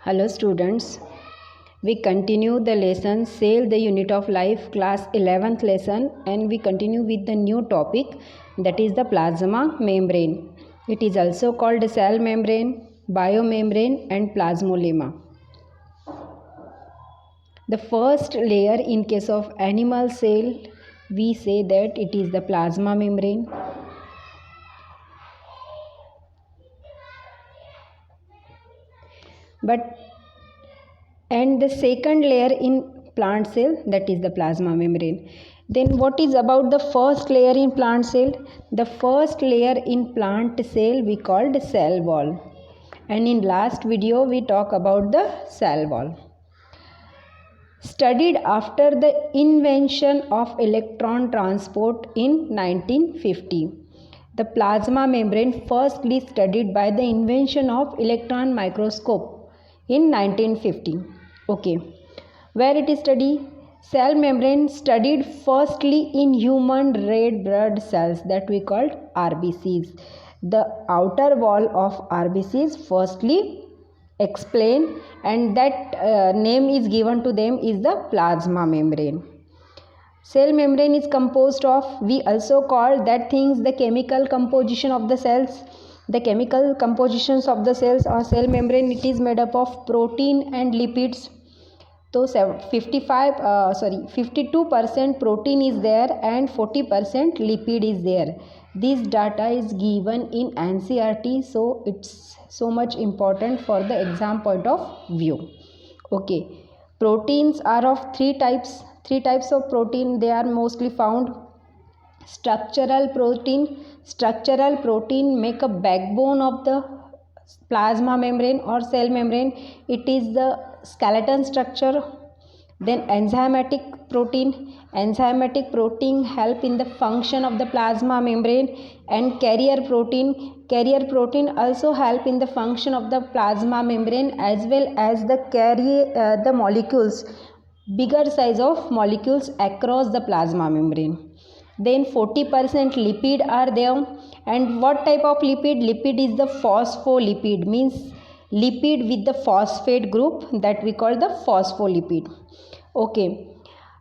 Hello students, we continue the lesson Cell the Unit of Life class 11th lesson, and we continue with the new topic, that is the plasma membrane. It is also called cell membrane, biomembrane and plasmolemma. The first layer in case of animal cell, we say that it is the plasma membrane. And the second layer in plant cell, that is the plasma membrane. Then what is about the first layer in plant cell? The first layer in plant cell we called cell wall, and in last video we talk about the cell wall. Studied after the invention of electron transport in 1950. The plasma membrane firstly studied by the invention of electron microscope in 1950. Okay, where it is studied? Cell membrane studied firstly in human red blood cells that we called RBCs. The outer wall of RBCs firstly explained, and that name is given to them is the plasma membrane. Cell membrane is composed of, we also call that things the chemical composition of the cells. The chemical compositions of the cells or cell membrane, it is made up of protein and lipids. So 52% protein is there and 40% lipid is there. This data is given in NCERT, so it's so much important for the exam point of view. Okay, proteins are of three types of protein. They are mostly found. Structural protein make a backbone of the plasma membrane or cell membrane. It is the skeleton structure. Then enzymatic protein help in the function of the plasma membrane. And carrier protein also help in the function of the plasma membrane, as well as the the molecules, bigger size of molecules across the plasma membrane. Then 40% lipid are there. And what type of lipid? Lipid is the phospholipid, means lipid with the phosphate group, that we call the phospholipid. Okay,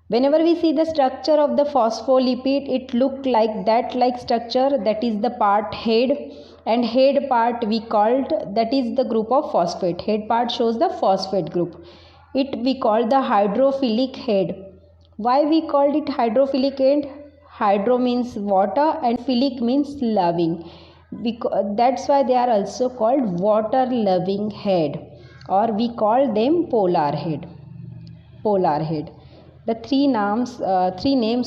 whenever we see the structure of the phospholipid, it look like that, like structure, that is the part head, and head part we called, that is the group of phosphate. Head part shows the phosphate group. It we call the hydrophilic head. Why we called it hydrophilic head? Hydro means water and philic means loving. That's why they are also called water loving head, or we call them polar head. The three names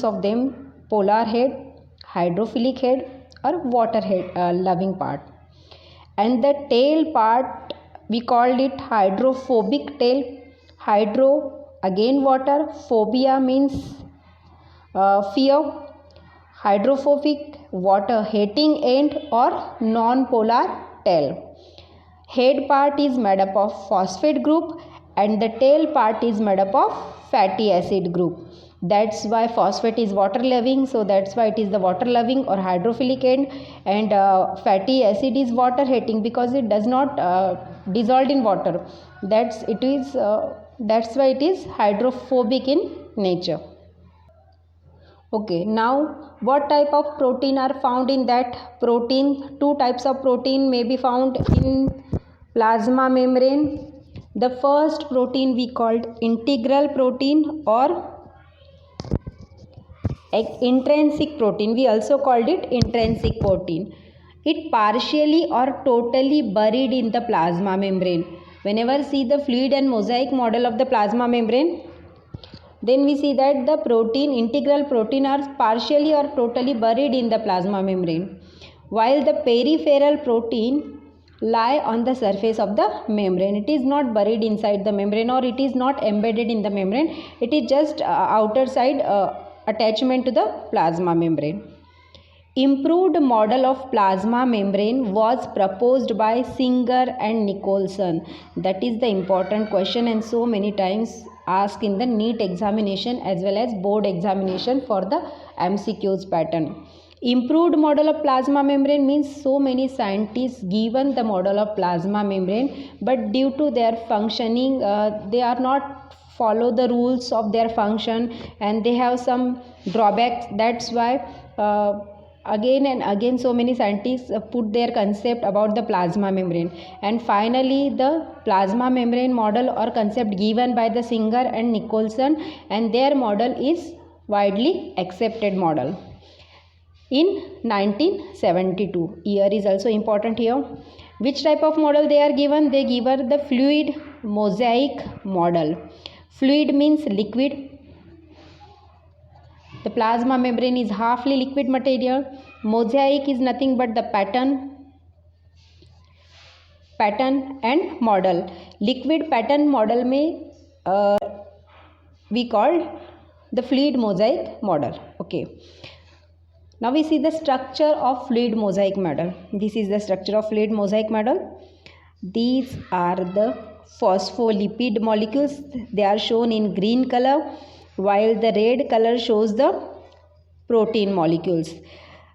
of them: polar head, hydrophilic head, or water head, loving part. And the tail part, we called it hydrophobic tail. Hydro, again water, phobia means fear. Hydrophobic, water hating end or non-polar tail. Head part is made up of phosphate group and the tail part is made up of fatty acid group. That's why phosphate is water loving, so that's why it is the water loving or hydrophilic end, and fatty acid is water hating because it does not dissolve in water. That's why it is hydrophobic in nature. Okay, now what type of protein are found in that protein? Two types of protein may be found in plasma membrane. The first protein we called integral protein or intrinsic protein. We also called it intrinsic protein. It partially or totally buried in the plasma membrane. Whenever see the fluid and mosaic model of the plasma membrane, then we see that the integral protein are partially or totally buried in the plasma membrane, while the peripheral protein lie on the surface of the membrane. It is not buried inside the membrane, or it is not embedded in the membrane. It is just outer side attachment to the plasma membrane. Improved model of plasma membrane was proposed by Singer and Nicholson. That is the important question, and so many times asked in the NEET examination as well as board examination for the MCQs pattern. Improved model of plasma membrane means so many scientists given the model of plasma membrane, but due to their functioning they are not follow the rules of their function and they have some drawbacks. That's why again and again so many scientists put their concept about the plasma membrane, and finally the plasma membrane model or concept given by the Singer and Nicholson, and their model is widely accepted model in 1972. Year is also important here. Which type of model they are given? They give the fluid mosaic model. Fluid means liquid. The plasma membrane is halfly liquid material. Mosaic is nothing but the pattern and model. Liquid pattern model में we call the fluid mosaic model. Okay. Now we see the structure of fluid mosaic model. This is the structure of fluid mosaic model. These are the phospholipid molecules. They are shown in green color, while the red color shows the protein molecules.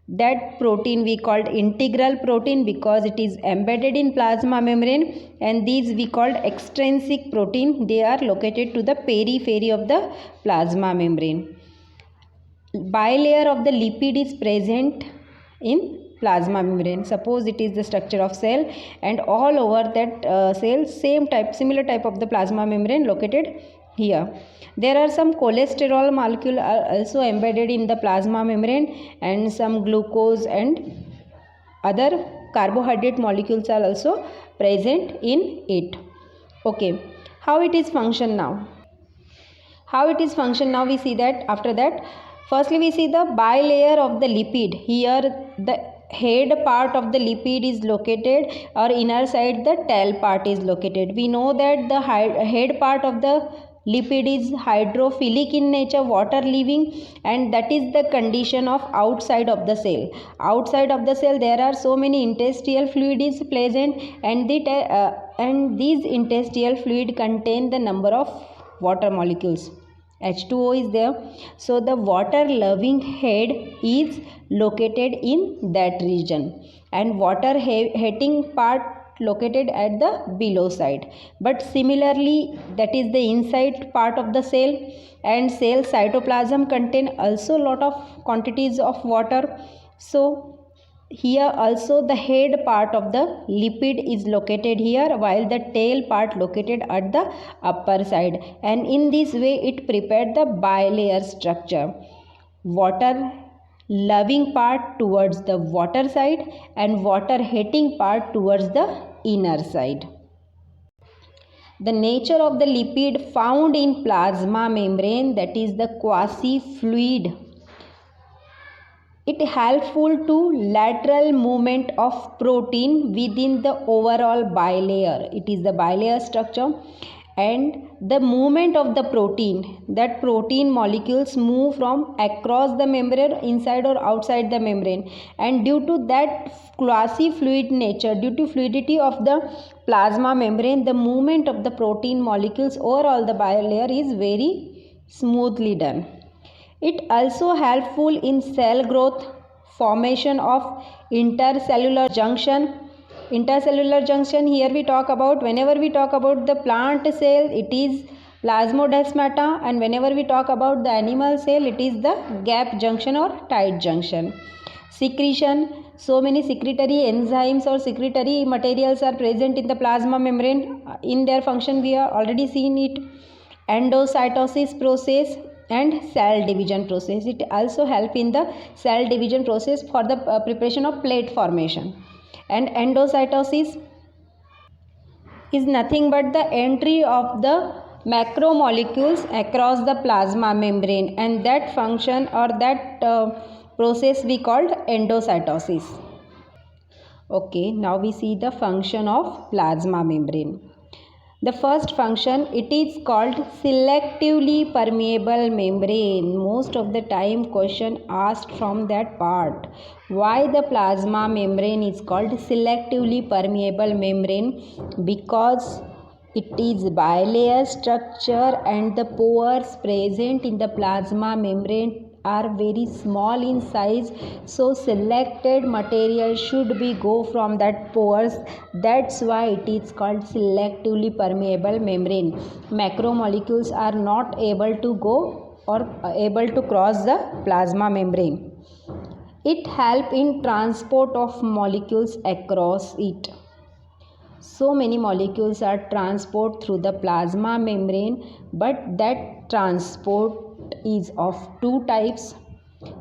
That protein we called integral protein because it is embedded in plasma membrane, and these we called extrinsic protein. They are located to the periphery of the plasma membrane. Bilayer of the lipid is present in plasma membrane. Suppose it is the structure of cell, and all over that cell similar type of the plasma membrane located here. There are some cholesterol molecule are also embedded in the plasma membrane, and some glucose and other carbohydrate molecules are also present in it. Okay, how it is function now? How it is function now? We see that after that. Firstly, we see the bilayer of the lipid. Here the head part of the lipid is located, or inner side the tail part is located. We know that the head part of the lipid is hydrophilic in nature, water living, and that is the condition of outside of the cell. Outside of the cell there are so many interstitial fluid is present, and these interstitial fluid contain the number of water molecules. H2O is there. So the water loving head is located in that region, and water hating part located at the below side. But similarly, that is the inside part of the cell, and cell cytoplasm contain also lot of quantities of water. So here also the head part of the lipid is located here, while the tail part located at the upper side, and in this way it prepared the bilayer structure. Water loving part towards the water side and water hating part towards the inner side. The nature of the lipid found in plasma membrane, that is the quasi-fluid. It helpful to lateral movement of protein within the overall bilayer. It is the bilayer structure, and the movement of the protein, that protein molecules move from across the membrane inside or outside the membrane, and due to that quasi-fluid nature, due to fluidity of the plasma membrane, the movement of the protein molecules overall the bilayer is very smoothly done. It also helpful in cell growth, formation of intercellular junction. Intercellular junction, here we talk about, whenever we talk about the plant cell, it is plasmodesmata, and whenever we talk about the animal cell, it is the gap junction or tight junction. Secretion, so many secretory enzymes or secretory materials are present in the plasma membrane. In their function we have already seen it. Endocytosis process and cell division process. It also help in the cell division process for the preparation of plate formation. And endocytosis is nothing but the entry of the macromolecules across the plasma membrane, and that function or that process we called endocytosis. Okay, now we see the function of plasma membrane. The first function, it is called selectively permeable membrane. Most of the time question asked from that part. Why the plasma membrane is called selectively permeable membrane? Because it is bilayer structure, and the pores present in the plasma membrane are very small in size, so selected material should be go from that pores. That's why it is called selectively permeable membrane. Macromolecules are not able to go or able to cross the plasma membrane. It helps in transport of molecules across it. So many molecules are transported through the plasma membrane, but that transport is of two types.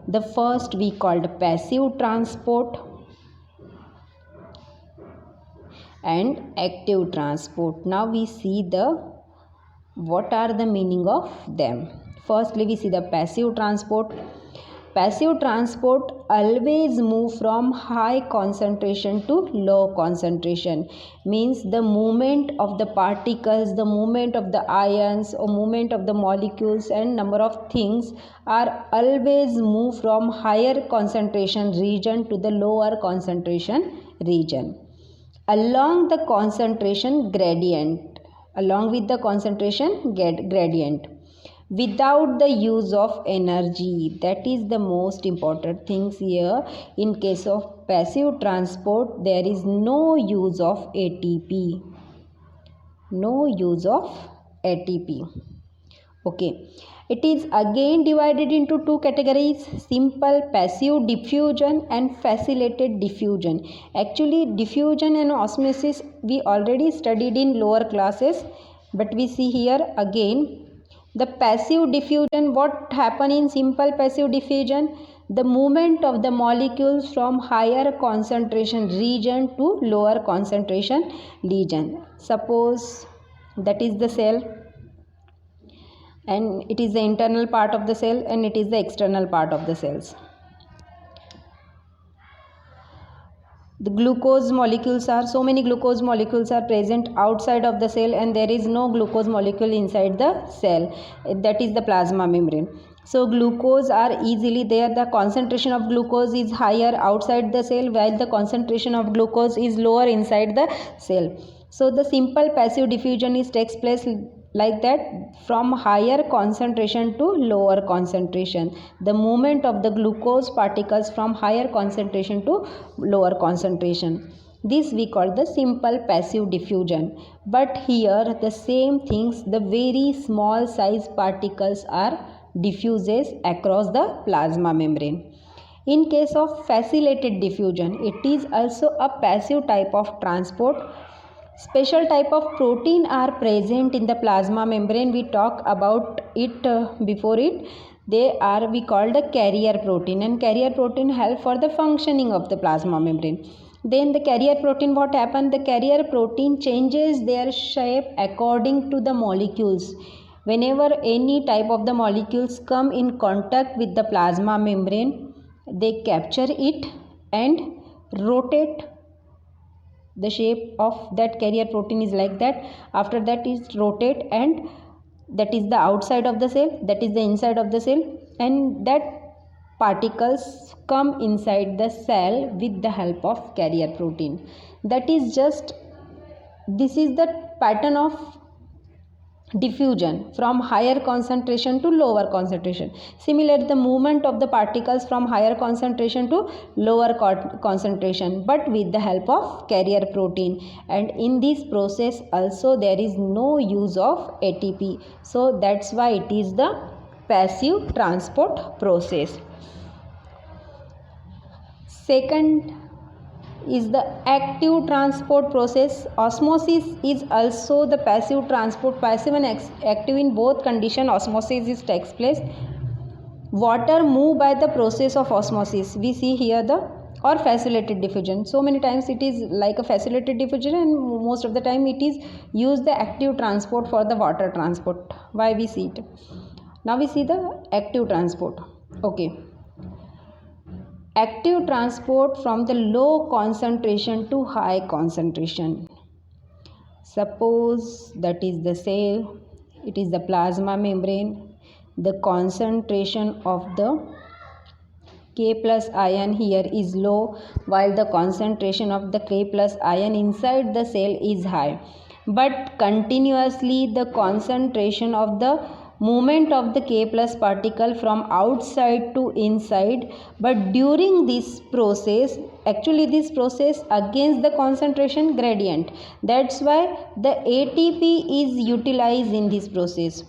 The first we called passive transport and active transport. Now we see what are the meaning of them. Firstly, we see the passive transport. Passive transport always move from high concentration to low concentration. Means the movement of the particles, the movement of the ions or movement of the molecules and number of things are always move from higher concentration region to the lower concentration region. Along the concentration gradient, along with the concentration gradient, without the use of energy. That is the most important things here. In case of passive transport, there is no use of ATP. No use of ATP. Okay. It is again divided into two categories: simple passive diffusion and facilitated diffusion. Actually, diffusion and osmosis we already studied in lower classes, but we see here again. The passive diffusion, what happen in simple passive diffusion? The movement of the molecules from higher concentration region to lower concentration region. Suppose that is the cell, and it is the internal part of the cell and it is the external part of the cells. The glucose molecules are, so many glucose molecules are present outside of the cell and there is no glucose molecule inside the cell. That is the plasma membrane. So glucose are easily there. The concentration of glucose is higher outside the cell while the concentration of glucose is lower inside the cell. So the simple passive diffusion takes place like that, from higher concentration to lower concentration. The movement of the glucose particles from higher concentration to lower concentration. This we call the simple passive diffusion. But here the same things, the very small size particles are diffuses across the plasma membrane. In case of facilitated diffusion, it is also a passive type of transport. Special type of protein are present in the plasma membrane. We talk about it before it. They are we call the carrier protein, and carrier protein help for the functioning of the plasma membrane. Then the carrier protein, what happened? The carrier protein changes their shape according to the molecules. Whenever any type of the molecules come in contact with the plasma membrane, they capture it and rotate. The shape of that carrier protein is like that. After that is rotate, and that is the outside of the cell, that is the inside of the cell, and that particles come inside the cell with the help of carrier protein. That is just, this is the pattern of diffusion from higher concentration to lower concentration. Similar, the movement of the particles from higher concentration to lower concentration, but with the help of carrier protein. And in this process also there is no use of ATP. So that's why it is the passive transport process. Second is the active transport process. Osmosis is also the passive transport. Passive and active, in both condition osmosis takes place. Water move by the process of osmosis. We see here the or facilitated diffusion. So many times it is like a facilitated diffusion, and most of the time it is used the active transport for the water transport. Why we see it? Now we see the active transport. Okay. Active transport from the low concentration to high concentration. Suppose that is the cell, it is the plasma membrane. The concentration of the K plus ion here is low, while the concentration of the K plus ion inside the cell is high. But continuously the concentration of the movement of the K plus particle from outside to inside, but during this process, actually this process against the concentration gradient. That's why the ATP is utilized in this process.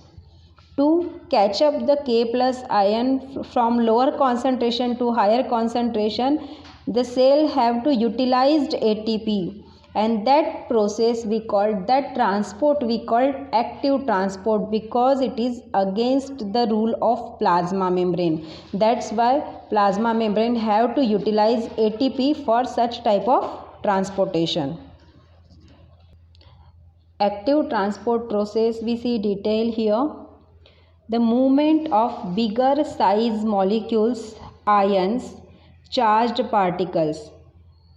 To catch up the K plus ion from lower concentration to higher concentration, the cell have to utilize ATP, and that process we called, that transport we called active transport, because it is against the rule of plasma membrane. That's why plasma membrane have to utilize ATP for such type of transportation. Active transport process we see detail here. The movement of bigger size molecules, ions, charged particles.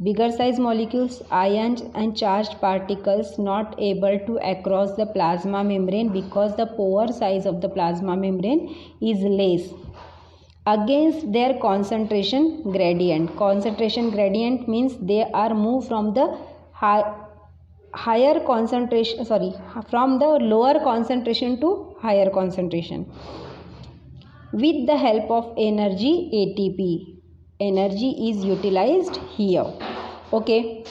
Bigger size molecules, ions and charged particles not able to across the plasma membrane because the pore size of the plasma membrane is less, against their concentration gradient. Concentration gradient means they are moved from the higher concentration, from the lower concentration to higher concentration with the help of energy ATP. Energy is utilized here. Okay,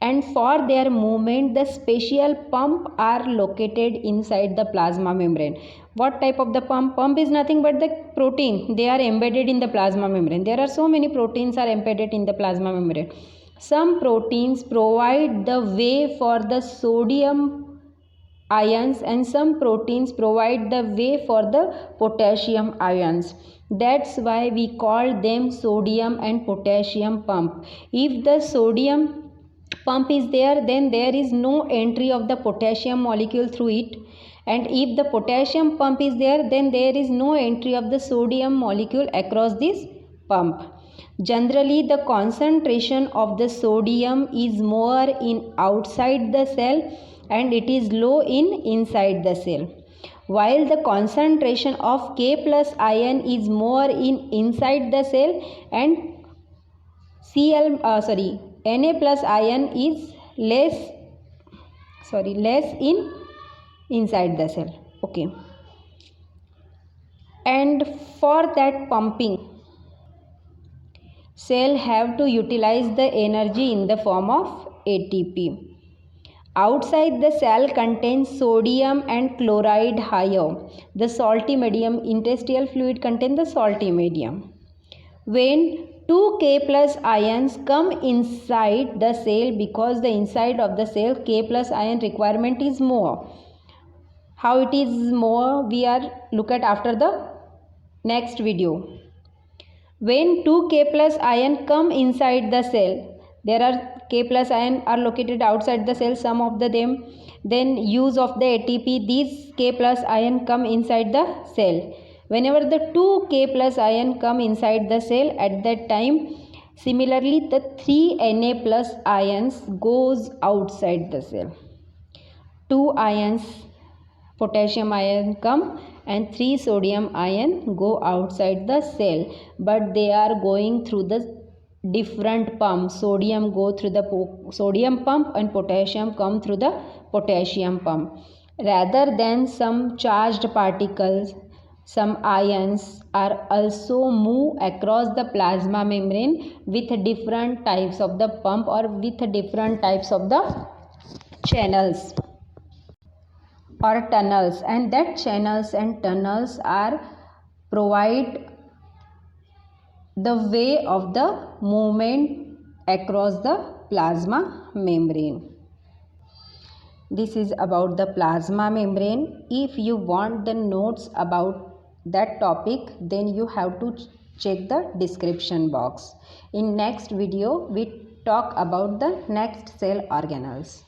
and for their movement the special pump are located inside the plasma membrane. What type of the pump? Pump is nothing but the protein. They are embedded in the plasma membrane. There are so many proteins are embedded in the plasma membrane. Some proteins provide the way for the sodium ions and some proteins provide the way for the potassium ions. That's why we call them sodium and potassium pump. If the sodium pump is there, then there is no entry of the potassium molecule through it, and if the potassium pump is there, then there is no entry of the sodium molecule across this pump. Generally the concentration of the sodium is more in outside the cell and it is low in inside the cell, while the concentration of K plus ion is more in inside the cell and Na plus ion is less in inside the cell. Okay, and for that pumping, cell have to utilize the energy in the form of ATP. Outside the cell contains sodium and chloride higher. The salty medium, interstitial fluid contains the salty medium. When 2K plus ions come inside the cell, because the inside of the cell K plus ion requirement is more. How it is more we are look at after the next video. When 2K plus ion come inside the cell, there are K plus ion are located outside the cell, some of them. Then use of the ATP, these K plus ion come inside the cell. Whenever the 2K plus ion come inside the cell, at that time similarly the 3 Na plus ions goes outside the cell. 2 ions potassium ion come and 3 sodium ion go outside the cell, but they are going through the different pump. Sodium go through the sodium pump and potassium come through the potassium pump. Rather than some charged particles, some ions are also move across the plasma membrane with different types of the pump or with different types of the channels or tunnels, and that channels and tunnels are provide the way of the movement across the plasma membrane. This is about the plasma membrane. If you want the notes about that topic, then you have to check the description box. In next video we talk about the next cell organelles.